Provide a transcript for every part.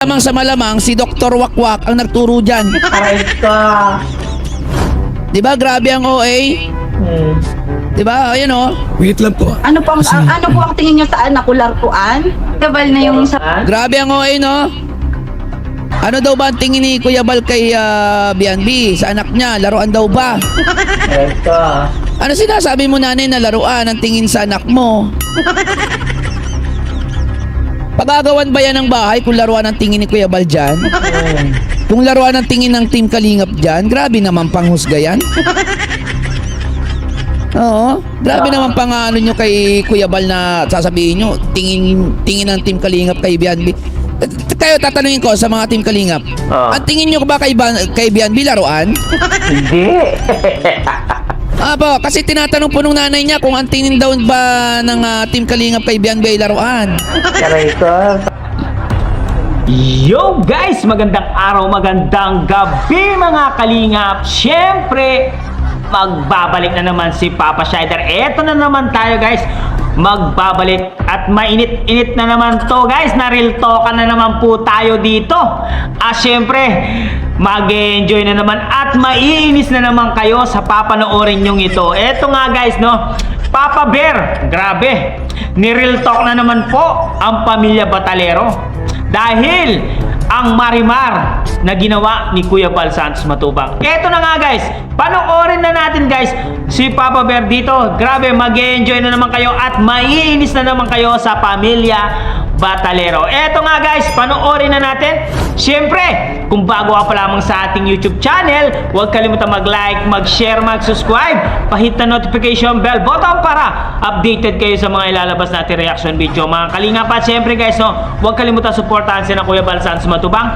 Malamang sa malamang, si Dr. Wakwak ang nagturo dyan. Aray ka. Diba, grabe ang OA? Diba, ayun o. Wait lang po. Ano po ang tingin nyo sa anak ko laruan? Kabal na yung sa... Grabe ang OA, no? Ano daw ba ang tingin ni Kuya Bal kay BNB sa anak niya? Laruan daw ba? Aray ka. Ano sinasabi mo, nanay, na laruan ang tingin sa anak mo? Pagagawan ba yan ng bahay kung laruan ang tingin ni Kuya Bal dyan? Kung laruan ang tingin ng Team Kalingap dyan, grabe naman panghusga yan. Oo, grabe naman pang ano nyo kay Kuya Bal na sasabihin nyo, tingin ng Team Kalingap kay BNB. Kayo, tatanungin ko sa mga Team Kalingap, ang tingin nyo ba kay BNB laruan? Hindi. Apo, kasi tinatanong po nung nanay niya kung ang tingin daw ba ng Team Kalingap kay BNB ay laruan. Aray ka. Yo guys! Magandang araw, magandang gabi mga kalingap. Siyempre, magbabalik na naman si Papa Shider. Eto na naman tayo guys. Magbabalik at mainit-init na naman to guys. Na-real talkan na naman po tayo dito. Siyempre, mag-enjoy na naman at maiinis na naman kayo sa papanoorin nyong ito. Eto nga guys, no? Papa Bear, grabe. Ni-real talk na naman po ang pamilya Batalero. Dahil ang Marimar na ginawa ni Kuya Bal Santos Matubang. Eto na nga guys, panoorin na natin guys si Papa Bear dito. Grabe, mag-enjoy na naman kayo at maiinis na naman kayo sa pamilya Batalero. Eto nga guys, panoorin na natin. Siyempre, kung bago ka pa lamang sa ating YouTube channel, huwag kalimutan mag-like, mag-share, mag-subscribe, pahit na notification bell button para updated kayo sa mga ilalabas natin reaction video. Mga kalingap, at siyempre guys, no, huwag kalimutan supportahan si na Kuya Bal Santos Matubang,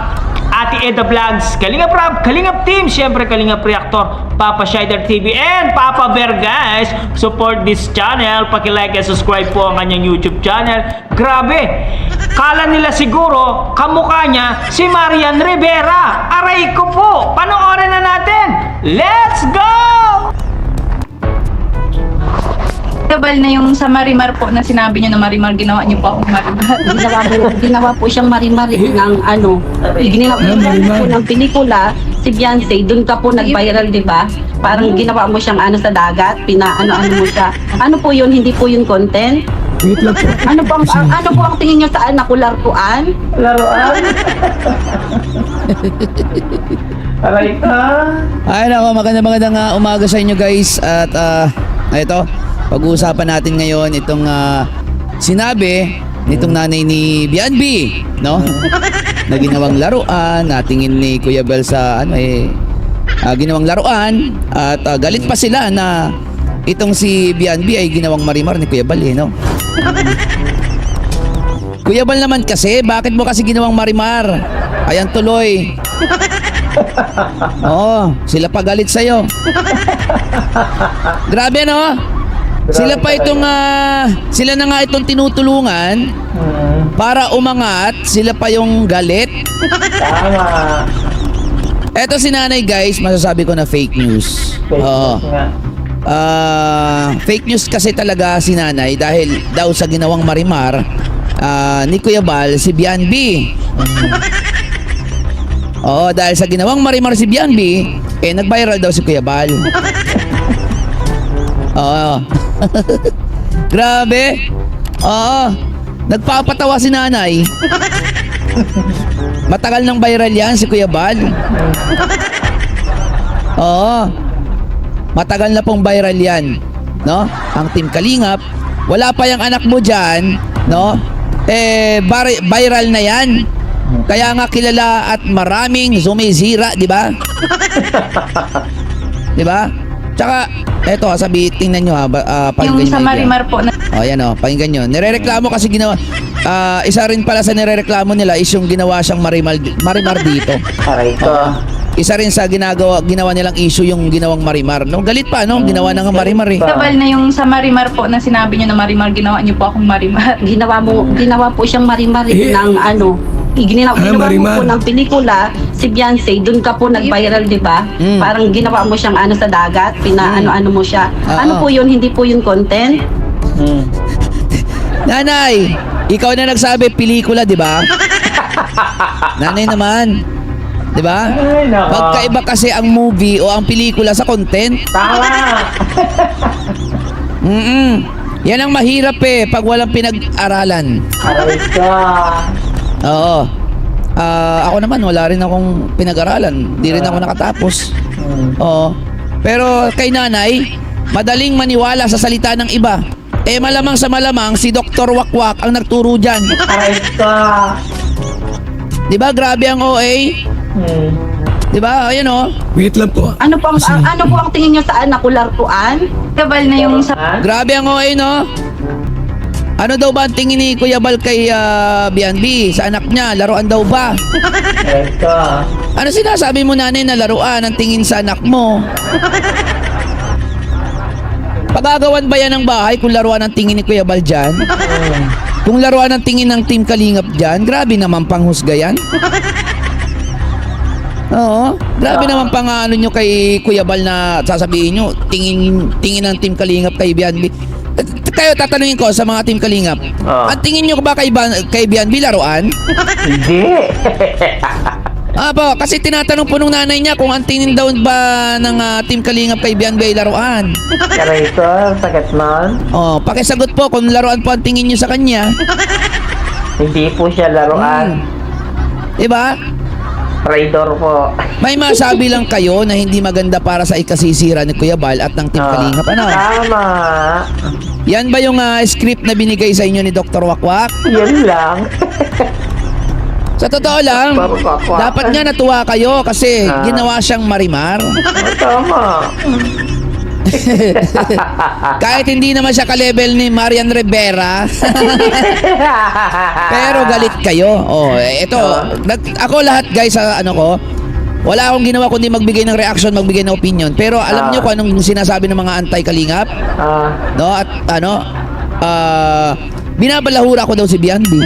Ate Eda Vlogs, Kalingap Rap, Kalingap Team, siyempre Kalingap Reactor, Papa Shider TV, and Papa Bear guys. Support this channel, paki-like and subscribe po ang kanyang YouTube channel. Grabe, kala nila siguro kamukha niya si Marian Rivera. Aray ko po, panoorin na natin. Let's go! Kabal na yung sa Marimar po na sinabi nyo na Marimar, ginawa nyo po akong Marimar. Ginawa po siyang Marimar ng ano, ginawa po ng pelikula, si Beyonce, doon ka po nag-viral, di ba? Parang ginawa mo siyang ano sa dagat, pinaano-ano mo siya. Ano po yun, hindi po yun content? Wait lang po. Ano po ang tingin nyo sa anak ko laruan? Laruan. Aray ka. Ay nako, magandang umaga sa inyo guys. At ito, pag-uusapan natin ngayon itong sinabi nitong nanay ni BNB, no? Na ginawang laruan, natingin ni Kuya Bal sa ginawang laruan at galit pa sila na itong si BNB ay ginawang Marimar ni Kuya Bal, no? Kuya Bal naman kasi, bakit mo kasi ginawang Marimar? Ayan tuloy. Oo, sila pa galit sa'yo. Grabe, no? Sila pa itong sila na nga itong tinutulungan para umangat, sila pa yung galit. Tama. Eto si nanay guys, masasabi ko na fake news. Oo. Fake news kasi talaga si nanay dahil daw sa ginawang Marimar ni Kuya Bal si BNB. Oo, dahil sa ginawang Marimar si BNB, nag-viral daw si Kuya Bal. Oo. Grabe. Oo. Nagpapatawa si nanay. Matagal nang viral yan si Kuya Bal. Oo. Matagal na pong viral yan, no? Ang Team Kalingap, wala pa yung anak mo dyan, no? Viral na yan. Kaya nga kilala at maraming sumizira, di ba? Di ba? Tsaka, eto, tingnan nyo pakinggan Yung sa nyo Marimar po na... yan pakinggan nyo. Nirereklamo kasi ginawa, isa rin pala sa nirereklamo nila is yung ginawa siyang Marimar dito. Aray ka. Isa rin sa ginawa nilang issue yung ginawang Marimar. No? Galit pa, no? Ginawa na nga Marimar eh. Kabal na yung sa Marimar po na sinabi nyo na Marimar, ginawa nyo po akong Marimar. Ginawa po siyang Marimar ng ano, ginawa mo po ng pelikula, si Beyonce, doon ka po nag-viral, di ba? Parang ginawa mo siyang ano sa dagat, pinaano-ano mo siya. Ano po yun, hindi po yun content? Nanay, ikaw na nagsabi pelikula, di ba? Nanay naman. 'Di ba? Ay, nako. Pagkaiba kasi ang movie o ang pelikula sa content. Tama. Yan ang mahirap pag walang pinag-aralan. Aray ka. Oo. Ako naman wala rin akong pinag-aralan. Di rin ako nakatapos. Oo. Pero kay nanay, madaling maniwala sa salita ng iba. Malamang sa malamang si Dr. Wakwak ang nagturo dyan. Aray ka. Di ba? Grabe ang OA. Di ba? Ayan o. Wait lang po. Ano po ang tingin niyo sa anak ko laruan? Kabal na yung sa Grabe ang OA, no? Ano daw ba ang tingin ni Kuya Bal kay Bianbi sa anak niya? Laruan daw ba? Aray ka. Ano sinasabi mo, nanay, na laruan ang tingin sa anak mo? Pagagawan ba yan ng bahay kung laruan ang tingin ni Kuya Bal dyan? Kung laruan ang tingin ng Team Kalingap dyan, grabe naman panghusga yan. Oo, grabe naman pang ano nyo kay Kuya Bal na sasabihin nyo, tingin ng Team Kalingap kay Bianbi. Kayo, tatanungin ko sa mga Team Kalingap, ang tingin nyo ba kay Bianbi laruan? Hindi. Po, kasi tinatanong po nung nanay niya kung ang tingin daw ba ng Team Kalingap kay Bianbi ay laruan. Aray ka. Sakit man. Pakisagot po kung laruan po ang tingin nyo sa kanya. Hindi po siya laruan. Diba? Traitor po. May masabi lang kayo na hindi maganda para sa ikasisira ni Kuya Bal at ng Team Kalingap, ano? Tama. Yan ba yung script na binigay sa inyo ni Dr. Wakwak? Yun lang. Sa totoo lang, Dr. Wakwak. dapat nga natuwa kayo kasi ginawa siyang marimar. Tama. Kahit hindi naman siya ka-level ni Marian Rivera. Pero galit kayo. Ito, ako lahat guys sa ano ko, wala akong ginawa kundi magbigay ng reaction, magbigay ng opinion. Pero alam niyo kung anong sinasabi ng mga anti-Kalingap? No? At binabalahura ko daw si Bianbi.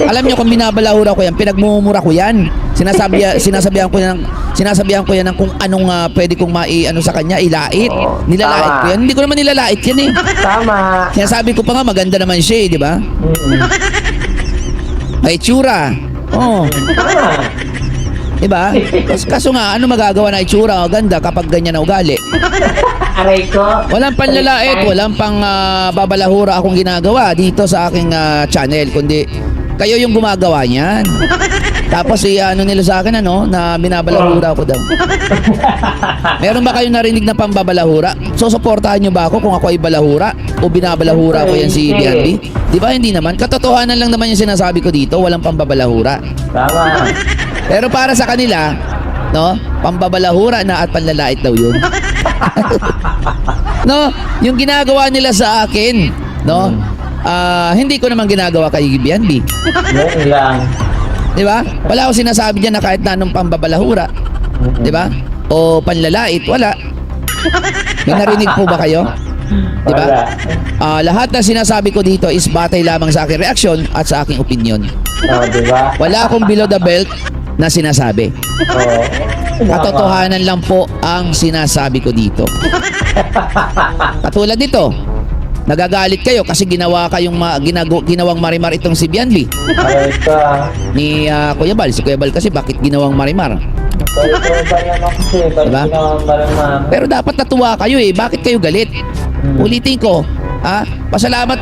Alam niyo kung binabalahura ko yan, pinagmumura ko yan. Sinasabihan ko yan ng kung anong pwede kong ano sa kanya, ilait. Nilalait tama. ko yan. Hindi ko naman nilalait yan eh. Tama. Sinasabi ko pa nga maganda naman siya di ba? May itsura. Tama. Diba? Kaso nga, ano magagawa na itsura? Ganda kapag ganyan na ugali. Aray ko. Walang panlalait, walang pang babalahura akong ginagawa dito sa aking channel, kundi kayo yung gumagawa niyan. Tapos ano nila sa akin na binabalahura ko daw. Meron ba kayong narinig na pambabalahura? Susuportahan niyo ba ako kung ako ay balahura o binabalahura ko yan si Bianbi? Di ba hindi naman? Katotohanan lang naman yung sinasabi ko dito, walang pambabalahura. Tama. Pero para sa kanila, pambabalahura na at panlalait daw yun. Yung ginagawa nila sa akin, hindi ko naman ginagawa kay Bianbi. Yun lang. Di ba? Wala akong sinasabi dyan na kahit na anong pambabalahura. Di ba? O panlalait, wala. May narinig po ba kayo? Di ba? Lahat na sinasabi ko dito is batay lamang sa aking reaksyon at sa aking opinion. Di ba? Wala akong below the belt na sinasabi. Katotohanan lang po ang sinasabi ko dito. Katulad nito, nagagalit kayo kasi ginawang marimar itong si Bianbi Aray ka. ni Kuya Bal. Si Kuya Bal kasi bakit ginawang marimar? Diba? Pero dapat natuwa kayo Bakit kayo galit? Ulitin ko, pasalamat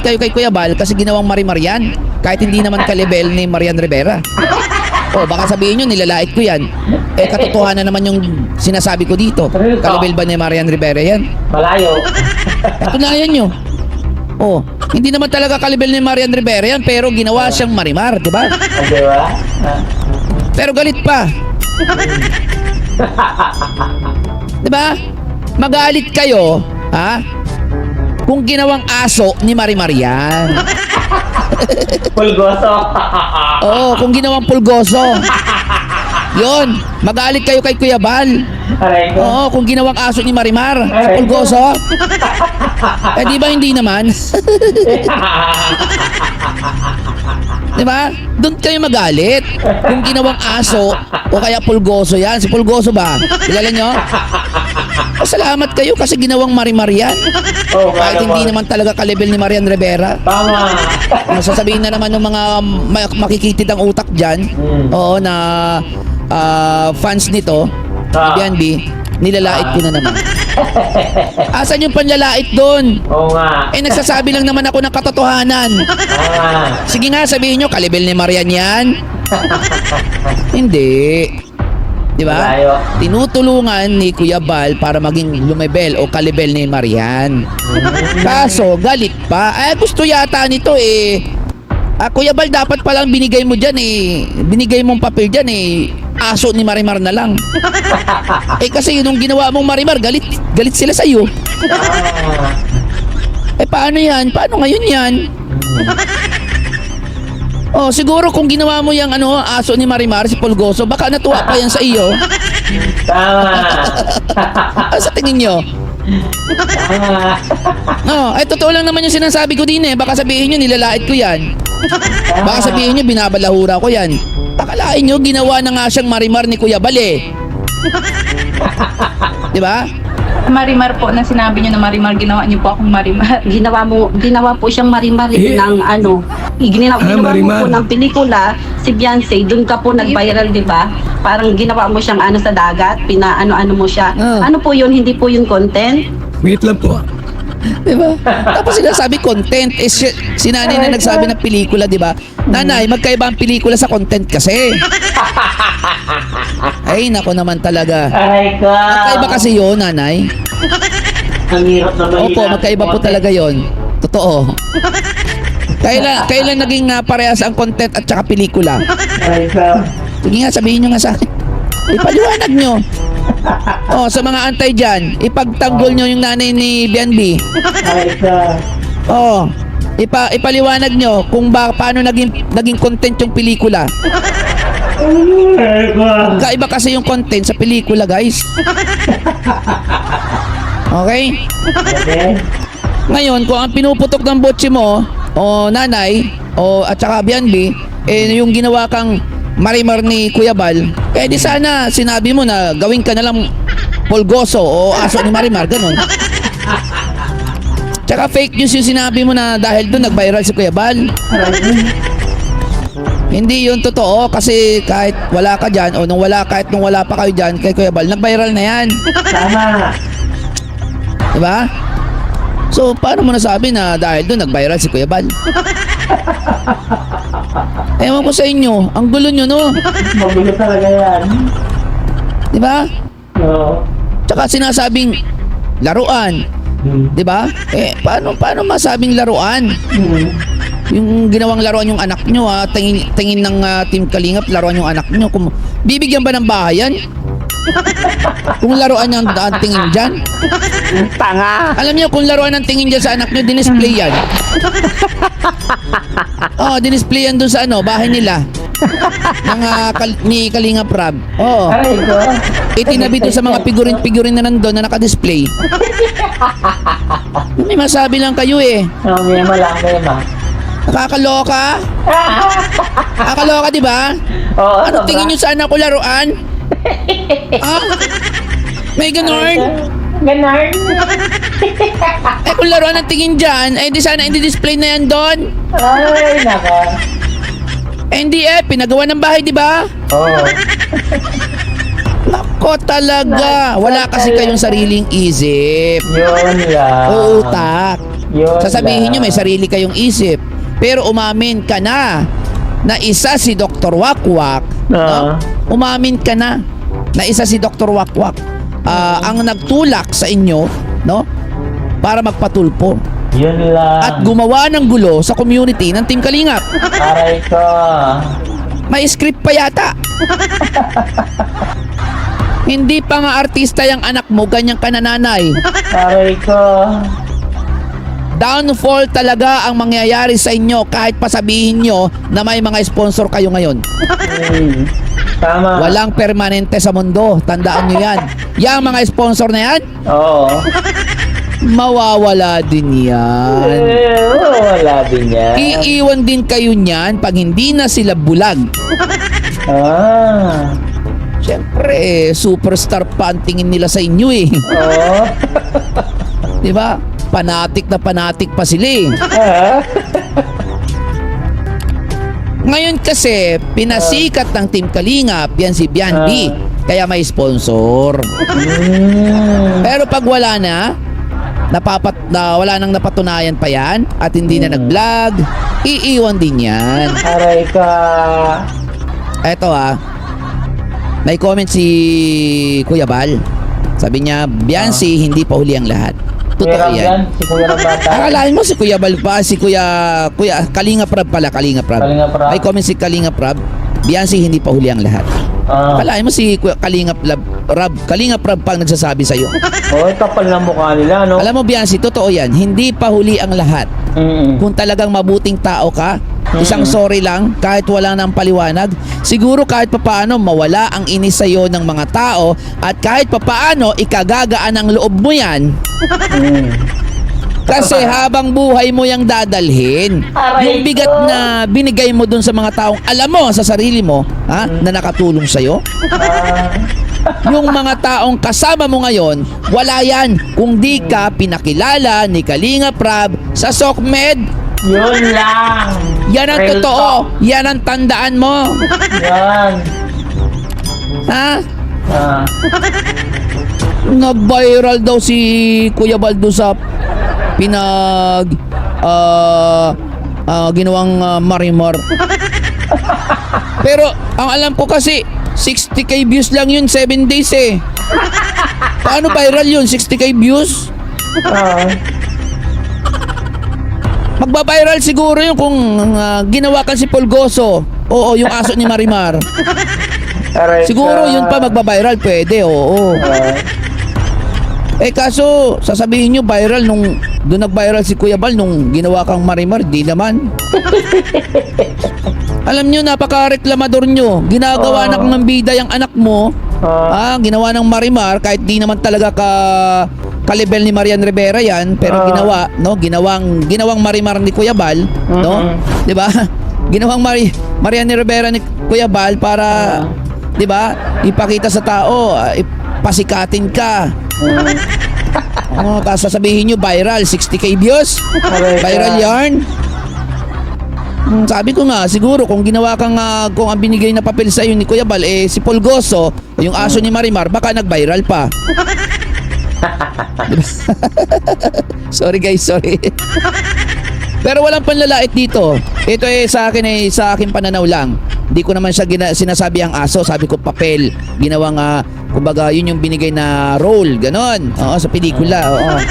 kayo kay Kuya Bal kasi ginawang marimar yan. Kahit hindi naman ka-level ni Marian Rivera. Baka sabihin nyo, nilalait ko yan. Katotohanan naman yung sinasabi ko dito. Ka-level ba ni Marian Rivera yan? Malayo. Patunayan nyo. Hindi naman talaga ka-level ni Marian Rivera yan, pero ginawa siyang marimar, di ba? Di ba? Pero galit pa. Di ba? Magalit kayo, kung ginawang aso ni Marimar yan. Pulgoso. Kung ginawang pulgoso. Yon, magalit kayo kay Kuya Bal. Aray ko. Kung ginawang aso ni Marimar, si pulgoso. Di ba hindi naman? Di ba? Doon kayo magalit. Kung ginawang aso o kaya pulgoso yan. Si pulgoso ba? Kilala nyo? Pasalamat kayo kasi ginawang Marimar yan. Oo, Kahit hindi naman talaga ka-level ni Marian Rivera. Tama. Sasabihin na naman ng mga makikitid ang utak dyan, oo, na fans nito, Ah. BNB, nilalait ko na naman. Asan yung panlalait doon? Oo nga. Nagsasabi lang naman ako ng katotohanan. Tama. Sige nga, sabihin nyo, ka-level ni Marian yan. Hindi. Di ba? Malayo. Tinutulungan ni Kuya Bal para maging lumebel o kalibel ni Marian. Kaso, galit pa. Gusto yata nito eh. Kuya Bal, dapat palang binigay mo dyan eh. Binigay mong papel dyan eh. Aso ni Marimar na lang. Kasi yun yung ginawa mong Marimar, galit sila sa'yo. Tama. Paano yan? Paano ngayon yan? Siguro kung ginawa mo yung aso ni Marimar, si Polgoso, baka natuwa pa yan sa iyo. Tama. Sa tingin nyo? Tama. Totoo lang naman yung sinasabi ko din eh. Baka sabihin nyo, nilalait ko yan. Baka sabihin nyo, binabalahura ko yan. Pakalain nyo, ginawa na nga siyang Marimar ni Kuya Bal eh. Di ba? Marimar po na sinabi niyo na Marimar, ginawa niyo po akong Marimar. Ginawa po siyang marimar ng ano, ginawa mo po ng pelikula, si Beyonce, doon ka po nag-viral, di ba? Parang ginawa mo siyang ano sa dagat, pinaano-ano mo siya. Ano po yun, hindi po yung content? Wait lang po. Di ba? Tapos sinasabi content. Si nanay na nagsabi ng pelikula, di ba? Nanay, magkaiba ang pelikula sa content kasi. Ay, nako naman talaga. Aray ka. Magkaiba kasi yun, nanay. Ang hirap na mahirap. Opo, magkaiba po talaga yon. Totoo. Kailan naging parehas ang content at saka pelikula? Aray ka. Sige nga, sabihin nyo nga sa akin. Ipaliwanag nyo. Sa mga antay dyan, ipagtanggol nyo yung nanay ni BNB. Aray ka. Ipaliwanag nyo kung paano naging content yung pelikula. Aray ka. Kaiba kasi yung content sa pelikula, guys. Okay? Okay. Ngayon, kung ang pinuputok ng botse mo, nanay, at saka BNB, yung ginawa kang Marimar ni Kuya Bal, di sana sinabi mo na gawin ka na lang Polgoso o aso ni Marimar, ganun. Tsaka fake news yung sinabi mo na dahil doon nag-viral si Kuya Bal. Hindi yun totoo kasi kahit wala ka dyan o nung wala pa kayo dyan kay Kuya Bal, nag-viral na yan. Tama. Diba? So, paano mo nasabi na dahil doon nag-viral si Kuya Bal? Ewan ko sa inyo, ang gulo nyo, no? Magulo talaga yan. Diba? Oo. Tsaka sinasabing laruan. Diba? Paano masabing laruan? Yung ginawang laruan yung anak nyo, tingin ng Team Kalingap, laruan yung anak nyo. Bibigyan ba ng bahay yan? Kung laruan yung tingin dyan? Tanga. Alam niyo, kung laruan ng tingin dyan sa anak nyo, dinisplay yan. Dinisplay yan doon sa bahay nila. Ni Kalingap Rab. Aray ko. Itinabi doon sa mga figurin na nandun na nakadisplay. May masabi lang kayo eh. Mema lang, mema. Nakakaloka? Nakakaloka, di ba? Oo, Ano tingin nyo sa anak ko laruan? May ganon? Ganon. Kung laruan ang tingin dyan, di sana display na yan doon. Ay, nako. Hindi pinagawa ng bahay, di ba? Oo. Nako talaga. Wala kasi kayong sariling isip. Yun lang. O utak. Yun Sasabihin nyo lang. may sarili kayong isip. Pero umamin ka na isa si Dr. Wakwak. No? Umamin ka na isa si Dr. Wakwak. Ang nagtulak sa inyo, no? Para magpatulpo. Yun lang. At gumawa ng gulo sa community ng Team Kalingap. Aray ko. May script pa yata. Hindi pa nga artista yung anak mo, ganyang kanananay. Aray ko. Downfall talaga ang mangyayari sa inyo kahit pa sabihin nyo na may mga sponsor kayo ngayon. Tama. Walang permanente sa mundo. Tandaan nyo yan. Yang mga sponsor na yan, Oo. mawawala din yan. Wala din yan. Iiwan din kayo niyan pag hindi na sila bulag. Siyempre, superstar pa ang tingin nila sa inyo eh. Oo. Di ba? Panatik na panatik pa sila eh. Ah. Ngayon kasi, pinasikat ng Team Kalingap, yan si Bianbi. Kaya may sponsor. Pero pag wala na, wala nang napatunayan pa yan, at hindi na nag-vlog, iiwan din yan. Aray ka. Eto may comment si Kuya Bal. Sabi niya, Biancy, hindi pa huli ang lahat. Totoo Kuya Ram yan. Si Kuya Ram bata. Akalain mo si Kuya Bal pa, si Kuya Kalinga Prab pala, Kalinga Prab. Kalinga Prab. May comment si Kalinga Prab, Biancy, hindi pa huli ang lahat. Akalain mo si Kuya Kalinga Prab pang nagsasabi sa'yo. Oh, kapal na mukha nila, no? Alam mo, Biancy, totoo yan, hindi pa huli ang lahat. Kung talagang mabuting tao ka, isang sorry lang, kahit wala nang paliwanag, siguro kahit papaano mawala ang inis sa'yo ng mga tao, at kahit papaano ikagagaan ang loob mo yan. Kasi habang buhay mo yang dadalhin, yung bigat na binigay mo dun sa mga taong alam mo sa sarili mo, na nakatulong sa'yo, yung mga taong kasama mo ngayon, wala yan kung di ka pinakilala ni Kalinga Prab sa SOCMED. Yun lang. Yan ang Real totoo. talk. Yan ang tandaan mo. Yan. Ha? Ah. Nag-viral daw si Kuya Baldo sa ginawang Marimar. Pero ang alam ko kasi 60k views lang yun, 7 days eh. Paano viral yun? 60k views? Magbabiral siguro yun kung ginawa kan si Polgoso. Oo, yung aso ni Marimar. Aray Siguro ka. yun pa magbabiral, pwede, oo. Eh kaso, sasabihin nyo viral doon nag-viral si Kuya Bal nung ginawa kang Marimar, di naman. Alam nyo, napaka-reklamador nyo. Ginagawa na ng bida yung anak mo. Ginawa ng Marimar, kahit di naman talaga ka-level ni Marian Rivera yan, pero ginawang Marimar ni Kuya Bal, no? 'Di ba? Ginawang Marian Rivera ni Kuya Bal para 'di ba? Ipakita sa tao, pasikatin ka. Kasasabihin nyo viral, 60k views? Viral yarn? Sabi ko nga, siguro kung ginawa kang kung ang binigay na papel sa iyo ni Kuya Bal si Polgoso, yung aso ni Marimar, baka nag-viral pa. Sorry guys, sorry. Pero walang panlalait dito. Ito sa akin pananaw lang. Hindi ko naman siya sinasabi ang aso, sabi ko papel. Ginawang kumbaga yun yung binigay na role, ganon. Oo, sa pelikula, oo.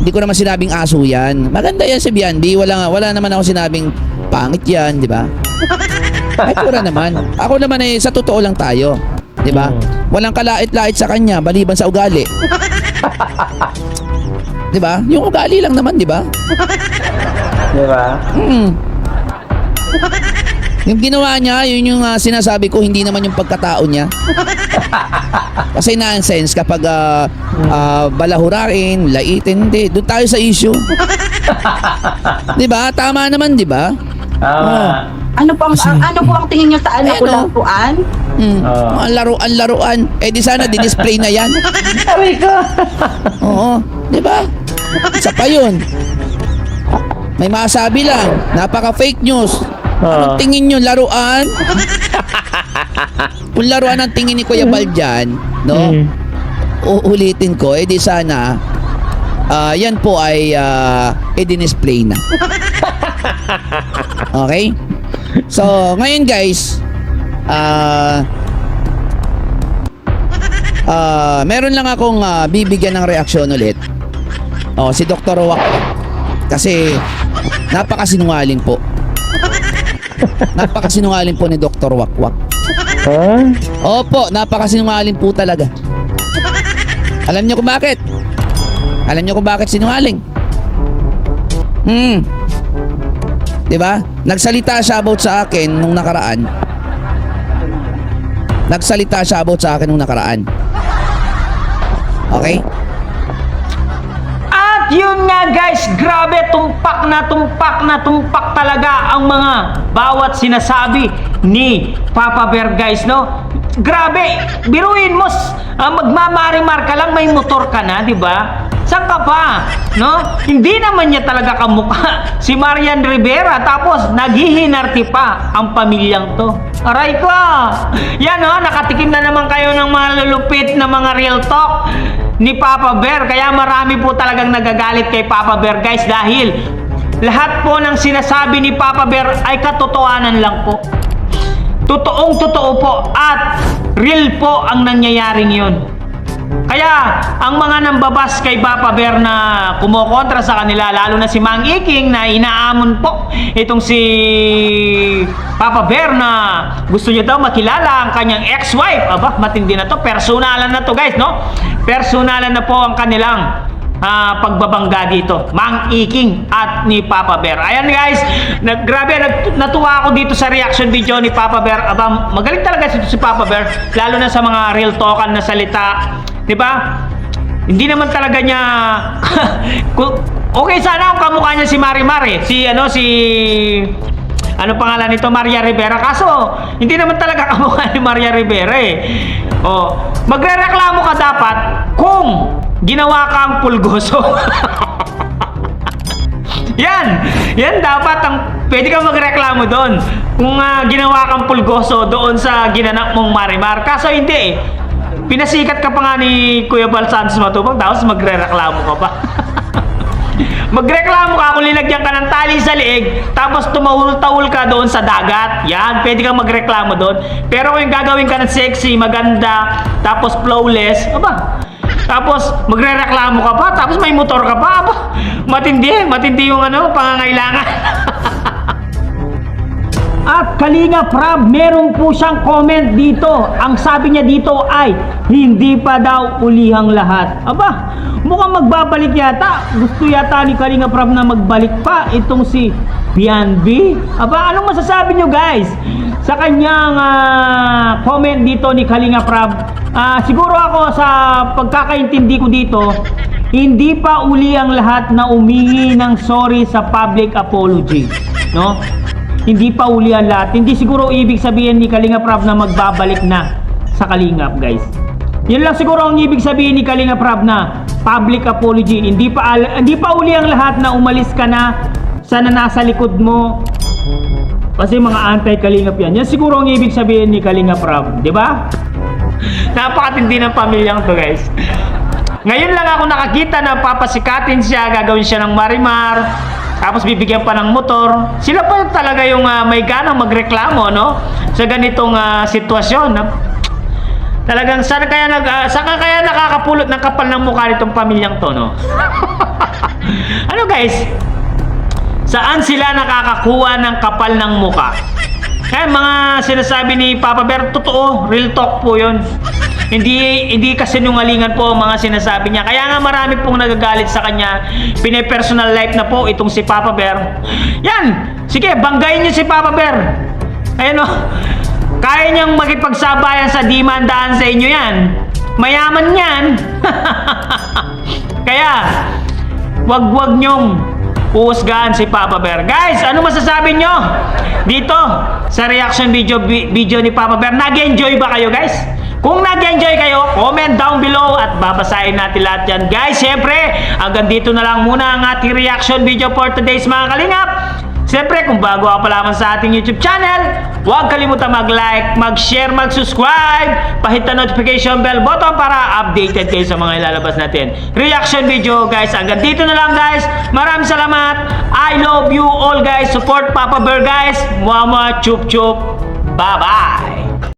Hindi ko naman sinabing aso yan. Maganda yan si Bianbi. Wala naman ako sinabing pangit yan, di ba? Ay, pura naman. Ako naman sa totoo lang tayo. Di ba? Walang kalait-lait sa kanya, maliban sa ugali. Di ba? Yung ugali lang naman, di ba? Di ba? Yung ginawa niya, yun yung sinasabi ko, hindi naman yung pagkatao niya. Kasi nonsense kapag balahurain, laitin, hindi. Doon tayo sa issue. Di ba? Tama naman, di ba? Tama. Ano po ang tingin nyo sa laruan? Ang laruan. Eh di sana di-display na yan. Aray ka. Oo. Di ba? Isa pa yun. May masabi lang. Napaka-fake news. Anong tingin nyo? Laruan? Kung laruan ang tingin ni Kuya Bal dyan, no? Uulitin ko, eh di sana yan po ay i-display na. Okay? So, ngayon guys, meron lang akong bibigyan ng reaksyon ulit. Si Dr. Wak. Kasi napakasinungaling po. Napakasinungaling po ni Dr. Wakwak. Opo, napakasinungaling po talaga. Alam niyo kung bakit? Alam niyo kung bakit sinungaling? Diba? Nagsalita siya about sa akin nung nakaraan. Okay? At At yun nga guys, grabe, tumpak talaga ang mga bawat sinasabi ni Papa Bear guys, no? Grabe, biruin mo, magmamarimar ka lang, may motor ka na, di ba? Saan ka pa? No? Hindi naman niya talaga kamukha si Marian Rivera, tapos naghihinarti pa ang pamilyang to. Aray ko! Yan o, nakatikim na naman kayo ng mga lulupit na mga real talk ni Papa Bear. Kaya marami po talagang nagagalit kay Papa Bear guys, dahil lahat po ng sinasabi ni Papa Bear ay katotohanan lang po. Totoong totoo po at real po ang nangyayaring yun. Kaya ang mga nambabas kay Papa Bear na kumokontra sa kanila, lalo na si Mang Iking na inaamon po itong si Papa Bear na gusto niya daw makilala ang kanyang ex-wife. Aba, matindi na to, personalan na to guys, no? Personalan na po ang kanilang pagbabangga dito, Mang Iking at ni Papa Bear. Ayan guys, grabe, natuwa ako dito sa reaction video ni Papa Bear. Aba, magaling talaga si Papa Bear, lalo na sa mga real talkan na salita, di ba? Hindi naman talaga niya okay sana kung kamukha niya si Marimar ano pangalan nito, Maria Rivera, kaso hindi naman talaga kamukha ni Maria Rivera eh. Oh, magrereklamo ka dapat kung ginawa kang pulgoso. Yan dapat ang pwede kang magreklamo doon. Kung ginawa kang pulgoso doon sa ginanap mong Marimar. Kaso hindi eh. Pinasikat ka pa nga ni Kuya Bal Santos Matubang, tapos magrereklamo ka pa. Magreklamo ka kung linagyan ka ng tali sa liig, tapos tumahul-tahul ka doon sa dagat. Yan, pwede kang magreklamo doon. Pero kung gagawin ka ng sexy, maganda, tapos flawless, aba, tapos magrereklamo ka pa, tapos may motor ka pa, aba, matindi yung pangangailangan. At Kalinga Prab, meron po siyang comment dito. Ang sabi niya dito ay, hindi pa daw ulihang lahat. Aba, mukhang magbabalik yata. Gusto yata ni Kalinga Prab na magbalik pa itong si Bianbi. Aba, anong masasabi nyo guys sa kanyang comment dito ni Kalinga Prab? Siguro ako sa pagkakaintindi ko dito, hindi pa uli ang lahat na umingi ng sorry sa public apology, no? Hindi pa uli ang lahat. Hindi siguro ibig sabihin ni Kalinga Prab na magbabalik na sa Kalingap guys. Yan lang siguro ang ibig sabihin ni Kalinga Prab na public apology. Hindi pa uli ang lahat na umalis ka na sa nasa likod mo. Kasi mga anti-Kalingap yan. Yan siguro ang ibig sabihin ni Kalinga Prab, di ba? Napakatindi ng pamilyang to guys. Ngayon lang ako nakakita na papasikatin siya, gagawin siya ng Marimar, tapos bibigyan pa ng motor. Sila pa talaga yung may ganang magreklamo, no? Sa ganitong sitwasyon. Talagang saan kaya nakakapulot ng kapal ng mukha nitong pamilyang to, no? Ano guys? Saan sila nakakakuha ng kapal ng mukha? Mga sinasabi ni Papa Bear, totoo, real talk po yun. Hindi kasinungalingan po ang mga sinasabi niya. Kaya nga marami pong nagagalit sa kanya. Pine-personal life na po itong si Papa Bear. Yan! Sige, banggayin niyo si Papa Bear. Ayan o. Kaya niyang makipagsabayan sa dimandaan sa inyo yan. Mayaman yan. Kaya, wag niyong uhusgahan si Papa Bear. Guys, ano masasabi nyo dito sa reaction video ni Papa Bear? Nag-enjoy ba kayo guys? Kung nag-enjoy kayo, comment down below at babasahin natin lahat yan. Guys, syempre, hanggang dito na lang muna ang ating reaction video for today's mga Kalingap. Syempre, kung bago ka pa lamang sa ating YouTube channel, huwag kalimutan mag-like, mag-share, mag-subscribe, pahit na notification bell button para updated kayo sa mga ilalabas natin reaction video guys. Hanggang dito na lang guys. Maraming salamat. I love you all guys. Support Papa Bear guys. Mama chup chup. Bye-bye.